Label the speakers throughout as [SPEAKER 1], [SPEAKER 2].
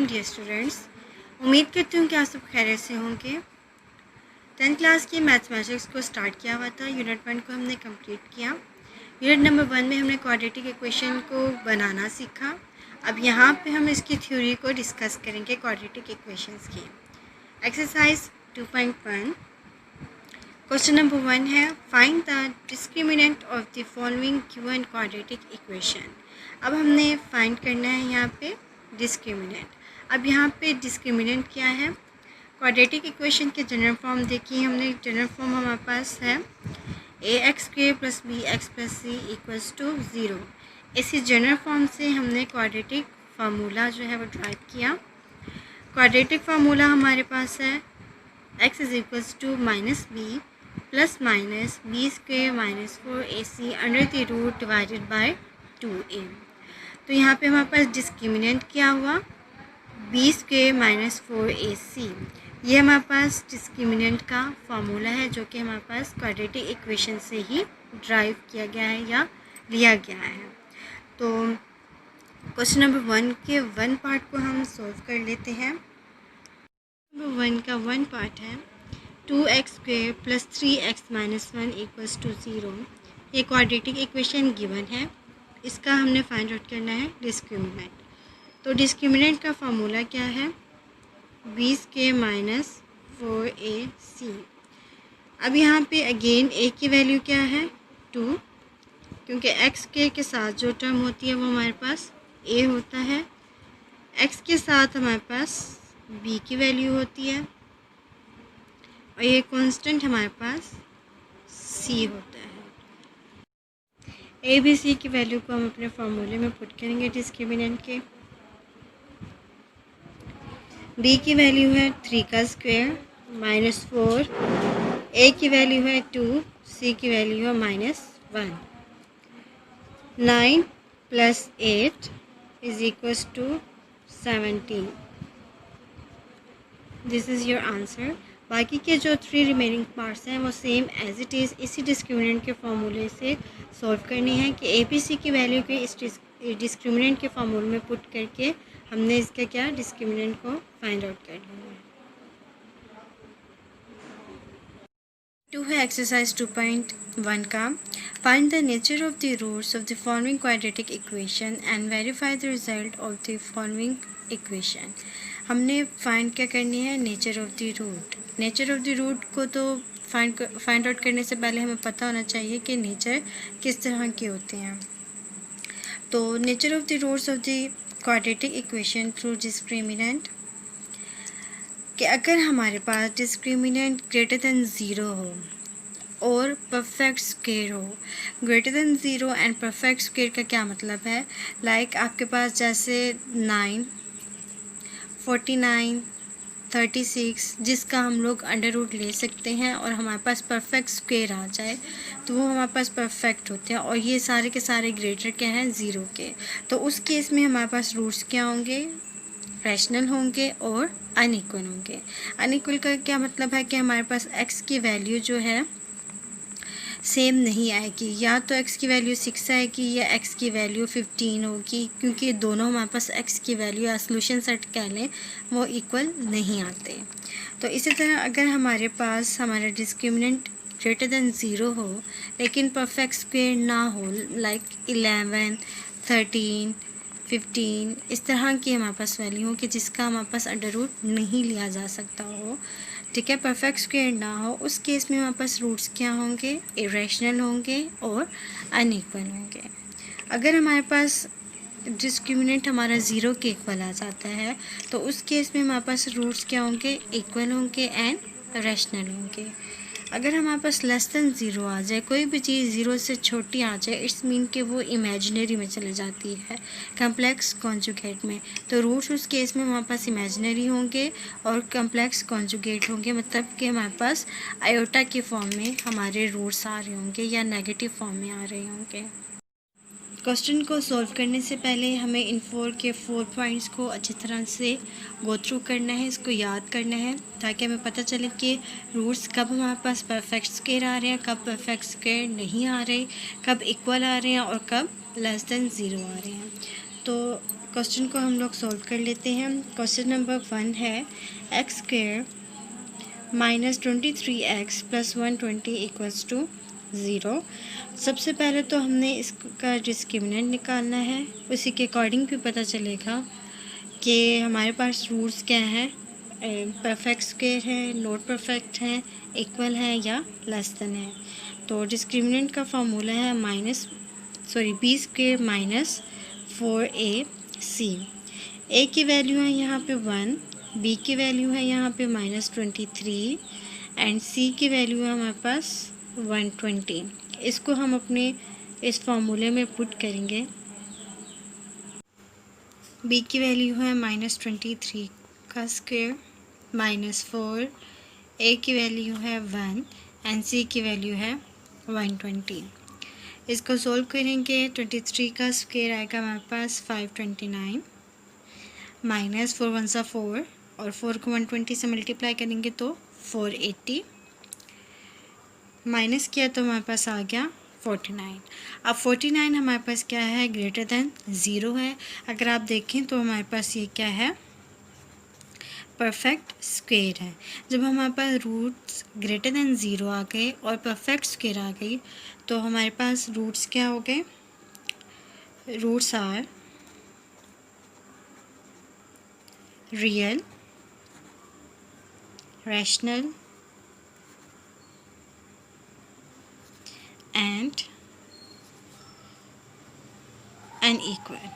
[SPEAKER 1] Dear students, उम्मीद करती हूँ कि आप सब खैरियत से होंगे। 10th क्लास की मैथमेटिक्स को स्टार्ट किया हुआ था। यूनिट 1 को हमने कंप्लीट किया। यूनिट नंबर 1 में हमने क्वाड्रेटिक इक्वेशन को बनाना सीखा। अब यहाँ पे हम इसकी थ्योरी को डिस्कस करेंगे क्वाड्रेटिक इक्वेशंस की। एक्सरसाइज 2.1 क्वेश्चन नंबर 1 है, find the discriminant of the following given quadratic equation. अब हमने फाइंड करना है यहाँ पे डिस्क्रिमिनेंट। अब यहाँ पे डिस्क्रिमिनेंट क्या है? क्वाड्रेटिक इक्वेशन के जनरल फॉर्म देखिए, हमने जनरल फॉर्म हमारे पास है ax² + bx + c = 0। इसी जनरल फॉर्म से हमने क्वाड्रेटिक फार्मूला जो है वो ड्राइव किया। क्वाड्रेटिक फार्मूला हमारे पास है x = -b ± b² - 4ac √2a। तो यहाँ पे हमारे पास डिस्क्रिमिनेंट क्या हुआ? b² - 4ac। ये हमारे पास डिस्क्रिमिनेंट का फार्मूला है जो कि हमारे पास क्वाड्रेटिक इक्वेशन से ही ड्राइव किया गया है या लिया गया है। तो क्वेश्चन नंबर 1 के 1 पार्ट को हम सॉल्व कर लेते हैं। नंबर 1 का 1 पार्ट है 2x² + 3x - 1 = 0। ये क्वाड्रेटिक इक्वेशन गिवन है, इसका हमने फाइंड आउट करना है डिस्क्रिमिनेंट। तो डिस्क्रिमिनेंट का फार्मूला क्या है? b² - 4ac। अब यहाँ पे अगेन a की वैल्यू क्या है? 2, क्योंकि x² के साथ जो टर्म होती है वो हमारे पास a होता है। x के साथ हमारे पास b की वैल्यू होती है और ये कांस्टेंट हमारे पास c होता है। a b c की वैल्यू को हम अपने फार्मूले में पुट करेंगे डिस्क्रिमिनेंट के। b की वैल्यू है 3² - 4, a की वैल्यू है 2, c की वैल्यू है -1। 9 + 8 = 17। This is your answer. बाकी के जो 3 रिमेनिंग पार्ट्स हैं वो सेम एज इट इज़ इसी डिस्क्रिमिनेंट के फार्मूले से सॉल्व करनी है कि ए बी सी की वैल्यू के इस डिस्क्रिमिनेंट के फार्मूले में पुट करके हमने इसका क्या डिस्क्रिमिनेंट को फाइंड आउट कर लिया है। 2 है एक्सरसाइज 2.1 का, find the nature of the roots of the following quadratic equation and verify the result of the following equation. हमने फाइंड क्या करनी है? Nature of the root. Nature of the root को तो फाइंड आउट करने से पहले हमें पता होना चाहिए कि नेचर किस तरह के होते हैं। तो nature of the roots of the quadratic equation through discriminant, कि अगर हमारे पास डिस्क्रिमिनेंट ग्रेटर दैन 0 हो और परफेक्ट स्क्वायर हो। Greater than 0 and perfect square का क्या मतलब है? लाइक आपके पास जैसे 9, 49, 36 जिसका हम लोग अंडर रूट ले सकते हैं और हमारे पास परफेक्ट स्क्वायर आ जाए तो वो हमारे पास परफेक्ट होते हैं और ये सारे के सारे ग्रेटर क्या हैं? 0 के। तो उस केस में हमारे पास रूट्स क्या होंगे? रैशनल होंगे और अनइक्वल होंगे। अनइक्वल का क्या मतलब है कि हमारे पास x की वैल्यू जो है सेम नहीं आएगी, या तो x की वैल्यू 6 आएगी या x की वैल्यू 15 होगी, क्योंकि दोनों हमारे पास x की वैल्यू या सोल्यूशन सेट कह लें वो इक्वल नहीं आते। तो इसी तरह अगर हमारे पास हमारा डिस्क्रिमिनेंट ग्रेटर दैन 0 हो लेकिन परफेक्ट स्क्वायर ना हो, लाइक 11, 13, 15 इस तरह की हमारे पास वैल्यू हो कि जिसका हमारे पास अंडर रूट नहीं लिया जा सकता हो, ठीक है, परफेक्ट स्क्वायर ना हो, उस केस में हमारे पास रूट्स क्या होंगे? इरेशनल होंगे और अनइक्वल होंगे। अगर हमारे पास डिस्क्रिमिनेंट हमारा 0 के इक्वल आ जाता है तो उस केस में हमारे पास रूट्स क्या होंगे? इक्वल होंगे एंड रैशनल होंगे। अगर हमारे पास लेस दैन 0 आ जाए, कोई भी चीज़ 0 से छोटी आ जाए, इट्स मीन कि वो इमेजिनरी में चले जाती है, कम्प्लेक्स कॉन्जुगेट में, तो रूट्स उस केस में हमारे पास इमेजिनरी होंगे और कम्प्लेक्स कॉन्जुगेट होंगे, मतलब कि हमारे पास आयोटा के फॉर्म में हमारे रूट्स आ रहे होंगे या नेगेटिव फॉर्म में आ रहे होंगे। क्वेश्चन को सॉल्व करने से पहले हमें इन 4 पॉइंट्स को अच्छी तरह से गो थ्रू करना है, इसको याद करना है ताकि हमें पता चले कि रूट्स कब हमारे पास परफेक्ट स्क्वायर आ रहे हैं, कब परफेक्ट स्क्वायर नहीं आ रहे, कब इक्वल आ रहे हैं और कब लेस दैन 0 आ रहे हैं। तो क्वेश्चन को हम लोग सॉल्व कर लेते हैं। क्वेश्चन नंबर 1 है x square minus 23x plus 120 equals to 0। सबसे पहले तो हमने इसका डिस्क्रिमिनेंट निकालना है, उसी के अकॉर्डिंग भी पता चलेगा कि हमारे पास रूट्स क्या हैं, परफेक्ट स्क्वायर है, नॉट परफेक्ट है, इक्वल है या लेस देन है। तो डिस्क्रिमिनेंट का फार्मूला है बी स्क्वायर माइनस 4ac। ए की वैल्यू है यहाँ पे 1, बी की वैल्यू है यहाँ पे -23 एंड सी की वैल्यू है हमारे पास 120। इसको हम अपने इस फार्मूले में पुट करेंगे। बी की वैल्यू है -23 का स्क्वायर -4, ए की वैल्यू है 1 एंड सी की वैल्यू है 120। इसको सोल्व करेंगे। 23 का स्क्वायर आएगा हमारे पास 529 माइनस 4 1 सा 4 और 4 को 120 से मल्टीप्लाई करेंगे तो 480, माइनस किया तो हमारे पास आ गया 49। अब 49 हमारे पास क्या है, ग्रेटर देन 0 है। अगर आप देखें तो हमारे पास ये क्या है, परफेक्ट स्क्वायर है। जब हमारे पास रूट्स ग्रेटर देन 0 आ गए और परफेक्ट स्क्वायर आ गई तो हमारे पास रूट्स क्या हो गए, roots are real, rational and unequal.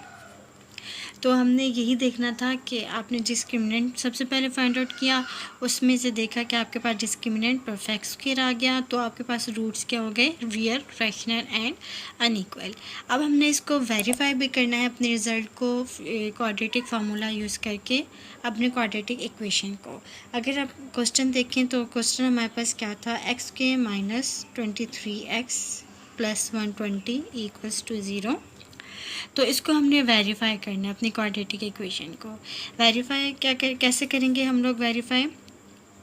[SPEAKER 1] तो हमने यही देखना था कि आपने डिस्क्रिमिनेंट सबसे पहले फाइंड आउट किया, उसमें से देखा कि आपके पास डिस्क्रिमिनेंट परफेक्ट स्क्वायर आ गया, तो आपके पास रूट्स क्या हो गए, रियल, रैशनल एंड अनइक्वल। अब हमने इसको वेरीफाई भी करना है अपने रिज़ल्ट को क्वाड्रेटिक फार्मूला यूज़ करके, अपने क्वाड्रेटिक इक्वेशन को। अगर आप क्वेश्चन देखें तो क्वेश्चन हमारे पास क्या था, एक्स के -23x प्लस 120 इक्वल्स टू 0। तो इसको हमने वेरीफाई करना है अपनी क्वाड्रेटिक इक्वेशन को। वेरीफाई कैसे करेंगे हम लोग, verify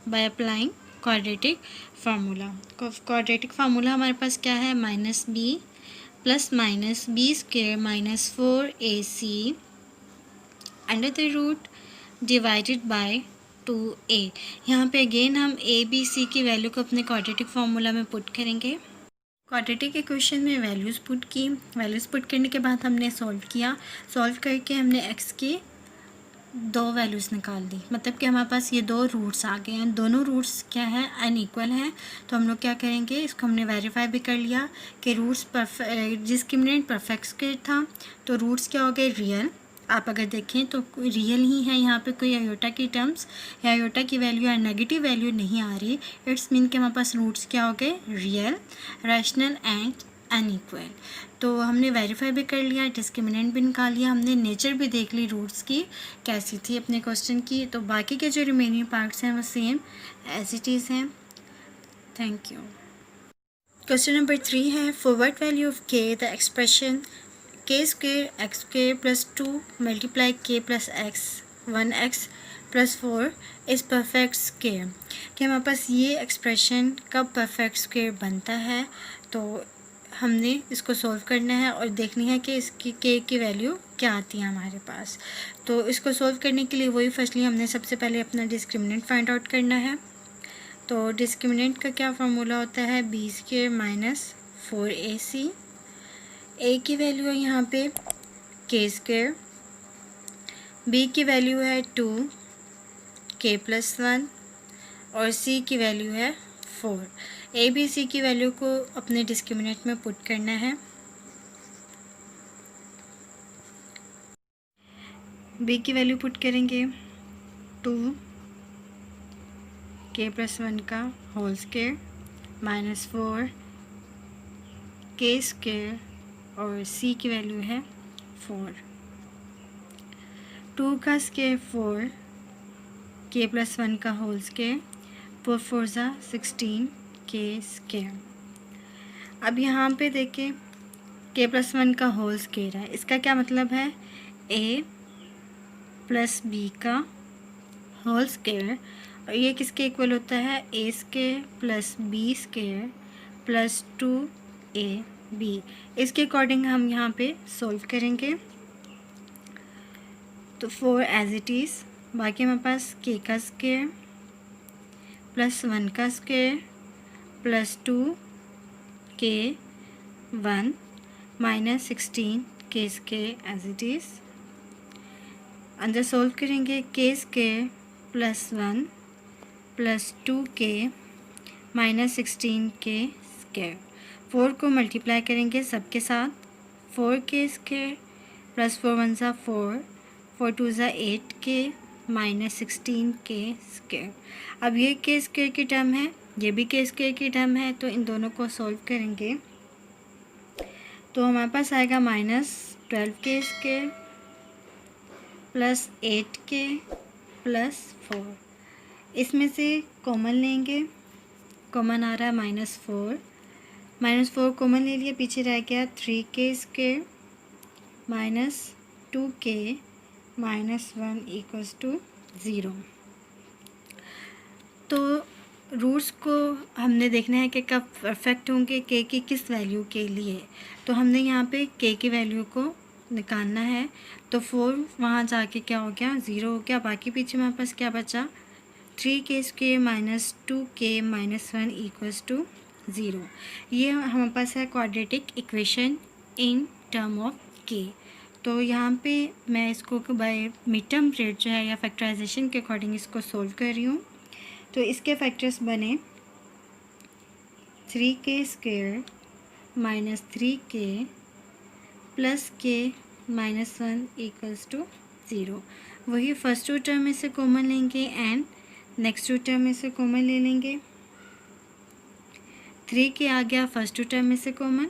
[SPEAKER 1] by applying quadratic formula. Quadratic formula हमारे पास क्या है, -b plus minus b square minus 4ac under the root divided by 2a। यहाँ पे अगेन हम a b c की वैल्यू को अपने क्वाड्रेटिक फार्मूला में पुट करेंगे। क्वाड्रेटिक इक्वेशन में वैल्यूज़ पुट की, वैल्यूज़ पुट करने के बाद हमने सॉल्व किया। सॉल्व करके हमने x की 2 वैल्यूज़ निकाल दी, मतलब कि हमारे पास ये 2 रूट्स आ गए हैं। दोनों रूट्स क्या है, अनइक्वल हैं। तो हम लोग क्या करेंगे, इसको हमने वेरीफाई भी कर लिया कि रूट्स डिस्क्रिमिनेंट परफेक्ट स्क्वायर था, तो रूट्स क्या हो गए, रियल। आप अगर देखें तो रियल ही है, यहाँ पे कोई आयोटा की टर्म्स या आयोटा की वैल्यू या नेगेटिव वैल्यू नहीं आ रही। इट्स मीन कि हमारे पास रूट्स क्या हो गए, रियल, रैशनल एंड अनइक्वल। तो हमने वेरीफाई भी कर लिया, डिस्क्रिमिनेंट भी निकाल लिया, हमने नेचर भी देख ली रूट्स की कैसी थी अपने क्वेश्चन की। तो बाकी के जो रिमेनिंग पार्ट्स हैं वो सेम एज इट इज़ हैं। Thank you. क्वेश्चन नंबर 3 है, for what value of k the expression k square x square plus 2 multiply k plus x 1x plus 4 is perfect square. कि हमारे पास ये expression कब perfect square बनता है, तो हमने इसको सॉल्व करना है और देखनी है कि इसकी के की वैल्यू क्या आती है हमारे पास। तो इसको सॉल्व करने के लिए वही फर्स्टली हमने सबसे पहले अपना डिस्क्रिमिनेंट फाइंड आउट करना है। तो डिस्क्रिमिनेंट का क्या फार्मूला होता है, बी स्क्वायर माइनस 4ac। ए की वैल्यू है यहाँ पे के स्क्वायर, बी की वैल्यू है 2k प्लस 1 और सी की वैल्यू है 4। ए बी सी की वैल्यू को अपने डिस्क्रिमिनेंट में पुट करना है। बी की वैल्यू पुट करेंगे 2k प्लस 1 का whole square minus 4k square और सी की वैल्यू है 4। 2 का स्क्वायर 4, k प्लस 1 का होल स्क्वायर, 4 4 ज़ा 16k स्क्वायर। अब यहाँ पे देखें k प्लस 1 का होल स्क्वायर है, इसका क्या मतलब है, a प्लस बी का होल स्क्वायर, और ये किसके इक्वल होता है, a square plus b square plus 2ab। इसके अकॉर्डिंग हम यहाँ पे सॉल्व करेंगे। तो 4 एज इट इज़। बाकी हमारे पास k का स्क्वायर प्लस 1 का square plus 2k1 minus 16k square as it is. अंदर सोल्व करेंगे k square plus 1 plus 2k minus 16k square. 4 को मल्टीप्लाई करेंगे सबके साथ, 4k स्क्वायर प्लस 4 1 ज़ा 4, 4 2 ज़ा 8k माइनस 16k स्क्वायर। अब ये k स्क्वायर की टर्म है, ये भी k स्क्वायर की टर्म है, तो इन दोनों को सॉल्व करेंगे तो हमारे पास आएगा minus 12k square plus 8k plus 4। इसमें से कॉमन लेंगे, कॉमन आ रहा है -4 कॉमन ले लिया, पीछे रह गया 3k square minus 2k minus 1 equals to 0। तो रूट्स को हमने देखना है कि कब परफेक्ट होंगे k की किस वैल्यू के लिए। तो हमने यहाँ पे k की वैल्यू को निकालना है, तो 4 वहाँ जाके क्या हो गया 0 हो गया। बाकी पीछे हमारे पास क्या बचा 3k square minus 2k minus 1 equals to 0। ये हमारे पास है quadratic equation in term of k। तो यहाँ पे मैं इसको बाय मिड टर्म रेट जो है या फैक्टराइजेशन के अकॉर्डिंग इसको सोल्व कर रही हूँ। तो इसके फैक्टर्स बने 3k square minus 3k plus k minus 1 equals to 0। वही फर्स्ट टू टर्म में से कॉमन लेंगे एंड नेक्स्ट टू टर्म में से कॉमन ले लेंगे। 3k आ गया फर्स्ट टू टर्म में से कॉमन,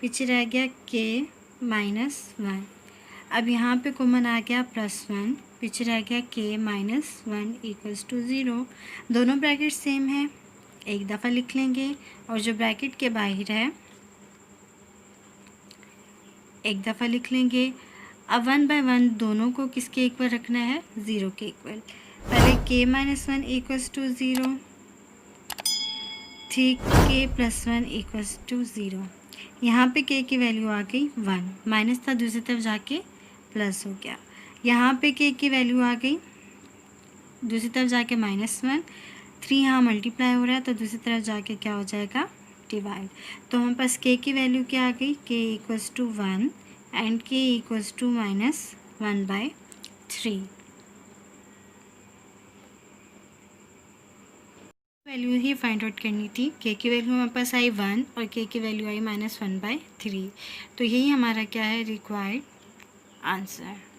[SPEAKER 1] पीछे रह गया k माइनस 1। अब यहाँ पे कॉमन आ गया +1, पीछे रह गया k माइनस 1 इक्वल्स टू 0। दोनों ब्रैकेट सेम है, एक दफ़ा लिख लेंगे, और जो ब्रैकेट के बाहर है एक दफ़ा लिख लेंगे। अब 1 बाय 1 दोनों को किसके इक्वल रखना है 0 के इक्वल। पहले k minus 1 equals to 0, 3k plus 1 equals to 0। यहाँ पे k की वैल्यू आ गई 1, माइनस था दूसरी तरफ जाके प्लस हो गया। यहाँ पे k की वैल्यू आ गई दूसरी तरफ जाके -1, 3 यहाँ मल्टीप्लाई हो रहा है तो दूसरी तरफ जाके क्या हो जाएगा डिवाइड। तो हमारे पास k की वैल्यू क्या आ गई k equals to 1 and k equals to -1/3। Value ही फाइंड आउट करनी थी। k की वैल्यू हमारे पास आई 1 और k की वैल्यू आई -1/3। तो यही हमारा क्या है रिक्वायर्ड आंसर।